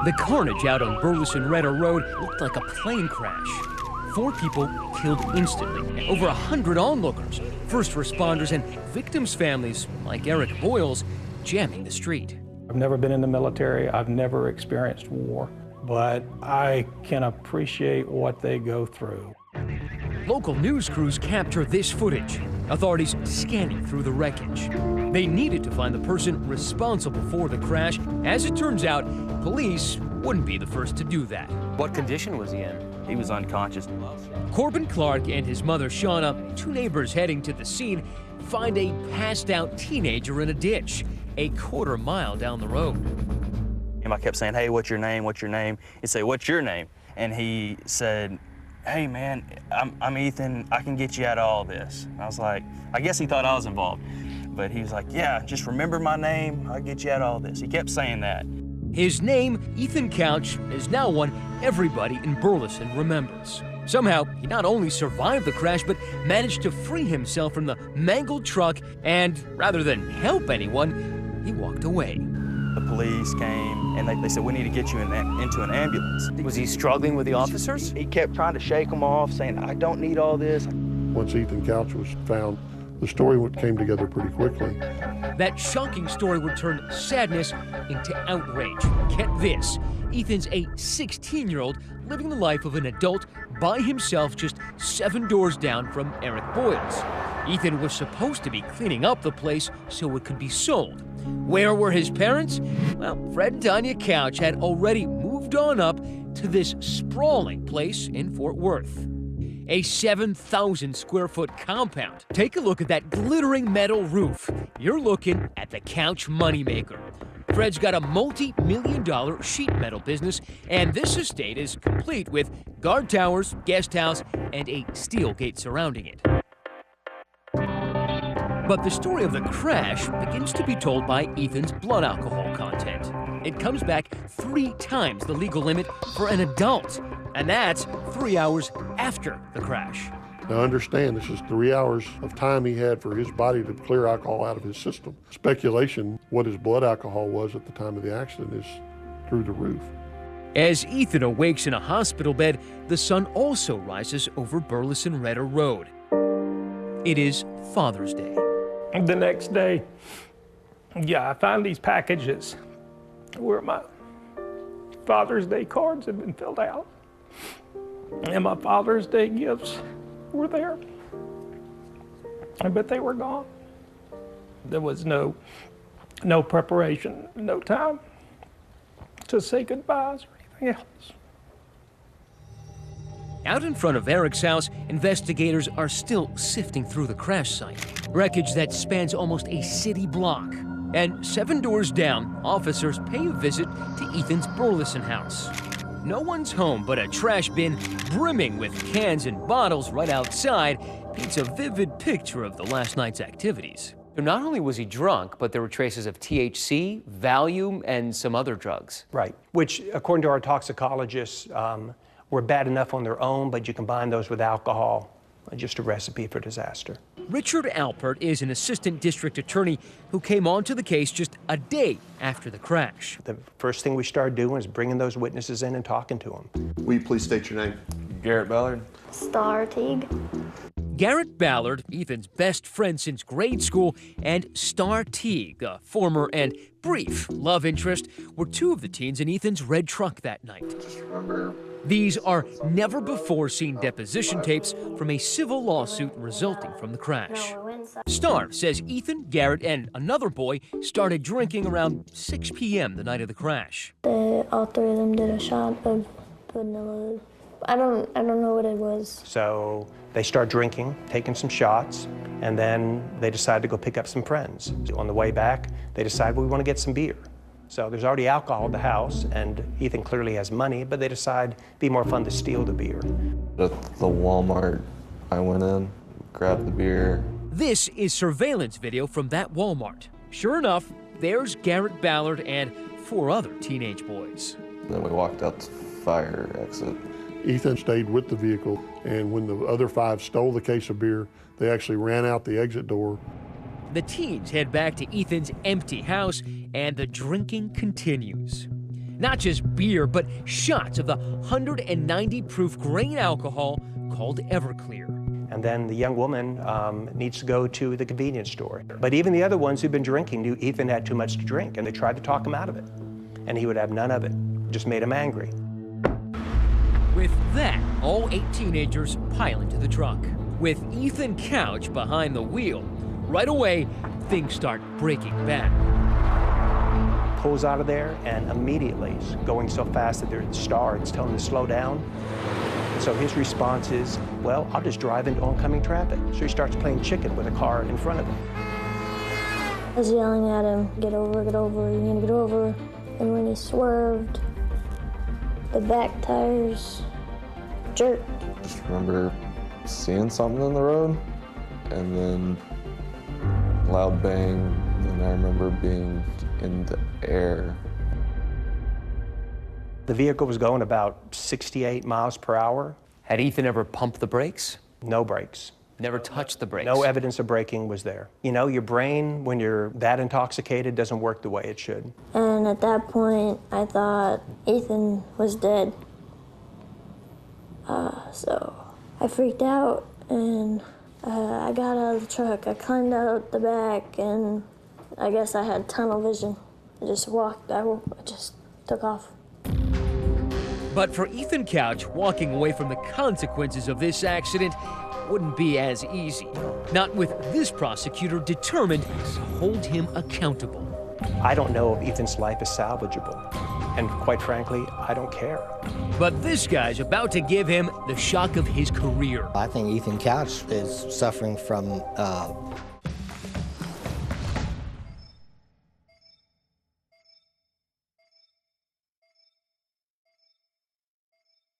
The carnage out on Burleson Redder Road looked like a plane crash. 4 people killed instantly, and over 100 onlookers, first responders, and victims' families, like Eric Boyle's, jamming the street. I've never been in the military. I've never experienced war, but I can appreciate what they go through. Local news crews capture this footage, authorities scanning through the wreckage. They needed to find the person responsible for the crash. As it turns out, police wouldn't be the first to do that. What condition was he in? He was unconscious. Corbin Clark and his mother Shauna, 2 neighbors heading to the scene, find a passed-out teenager in a ditch, a quarter mile down the road. And I kept saying, "Hey, what's your name? What's your name?" He'd say, "What's your name?" And he said, "Hey, man, I'm Ethan. I can get you out of all this." I was like, I guess he thought I was involved. But he was like, "Yeah, just remember my name. I'll get you out of all this." He kept saying that. His name, Ethan Couch, is now one everybody in Burleson remembers. Somehow, he not only survived the crash, but managed to free himself from the mangled truck, and rather than help anyone, he walked away. The police came, and they said, "We need to get you into an ambulance." Was he struggling with the officers? He kept trying to shake them off, saying, "I don't need all this." Once Ethan Couch was found, the story came together pretty quickly. That shocking story would turn sadness into outrage. Get this, Ethan's a 16-year-old living the life of an adult by himself just 7 doors down from Eric Boyle's. Ethan was supposed to be cleaning up the place so it could be sold. Where were his parents? Well, Fred and Tanya Couch had already moved on up to this sprawling place in Fort Worth. A 7,000 square foot compound. Take a look at that glittering metal roof. You're looking at the Couch moneymaker. Fred's got a multi-million-dollar sheet metal business, and this estate is complete with guard towers, guest house, and a steel gate surrounding it. But the story of the crash begins to be told by Ethan's blood alcohol content. It comes back 3 times the legal limit for an adult, and that's 3 hours after the crash. Now understand, this is 3 hours of time he had for his body to clear alcohol out of his system. Speculation, what his blood alcohol was at the time of the accident is through the roof. As Ethan awakes in a hospital bed, the sun also rises over Burleson Redder Road. It is Father's Day. The next day, I find these packages where my Father's Day cards have been filled out. And my Father's Day gifts were there. But they were gone. There was no preparation, no time to say goodbyes or anything else. Out in front of Eric's house, investigators are still sifting through the crash site. Wreckage that spans almost a city block. And 7 doors down, officers pay a visit to Ethan's Burleson house. No one's home, but a trash bin brimming with cans and bottles right outside paints a vivid picture of the last night's activities. So not only was he drunk, but there were traces of THC, Valium, and some other drugs. Right, which, according to our toxicologists, were bad enough on their own, but you combine those with alcohol, just a recipe for disaster. Richard Alpert is an assistant district attorney who came onto the case just a day after the crash. The first thing we started doing is bringing those witnesses in and talking to them. Will you please state your name? Garrett Ballard. Star Teague. Garrett Ballard, Ethan's best friend since grade school, and Star Teague, a former and brief love interest, were 2 of the teens in Ethan's red truck that night. These are never-before-seen deposition tapes from a civil lawsuit resulting from the crash. Star says Ethan, Garrett, and another boy started drinking around 6 p.m. the night of the crash. All 3 of them did a shot of vanilla. I don't know what it was. So they start drinking, taking some shots, and then they decide to go pick up some friends. On the way back, they decide, well, we want to get some beer. So there's already alcohol at the house, and Ethan clearly has money, but they decide it'd be more fun to steal the beer. At the Walmart, I went in, grabbed the beer. This is surveillance video from that Walmart. Sure enough, there's Garrett Ballard and 4 other teenage boys. Then we walked out the fire exit. Ethan stayed with the vehicle, and when the other 5 stole the case of beer, they actually ran out the exit door. The teens head back to Ethan's empty house, and the drinking continues. Not just beer, but shots of the 190 proof grain alcohol called Everclear. And then the young woman needs to go to the convenience store. But even the other ones who'd been drinking knew Ethan had too much to drink, and they tried to talk him out of it. And he would have none of it. Just made him angry. With that, all 8 teenagers pile into the truck. With Ethan Couch behind the wheel, right away, things start breaking bad. Pulls out of there, and immediately, going so fast that there's stars telling him to slow down. So his response is, well, I'll just drive into oncoming traffic. So he starts playing chicken with a car in front of him. I was yelling at him, get over, you're gonna get over. And when he swerved, the back tires jerked. Just remember seeing something in the road, and then loud bang, and I remember being in the air. The vehicle was going about 68 miles per hour. Had Ethan ever pumped the brakes? No brakes. Never touched the brakes? No evidence of braking was there. You know, your brain, when you're that intoxicated, doesn't work the way it should. And at that point, I thought Ethan was dead. So I freaked out, and I got out of the truck. I climbed out the back, and I guess I had tunnel vision. I just walked, I just took off. But for Ethan Couch, walking away from the consequences of this accident wouldn't be as easy. Not with this prosecutor determined to hold him accountable. I don't know if Ethan's life is salvageable. And quite frankly, I don't care. But this guy's about to give him the shock of his career. I think Ethan Couch is suffering from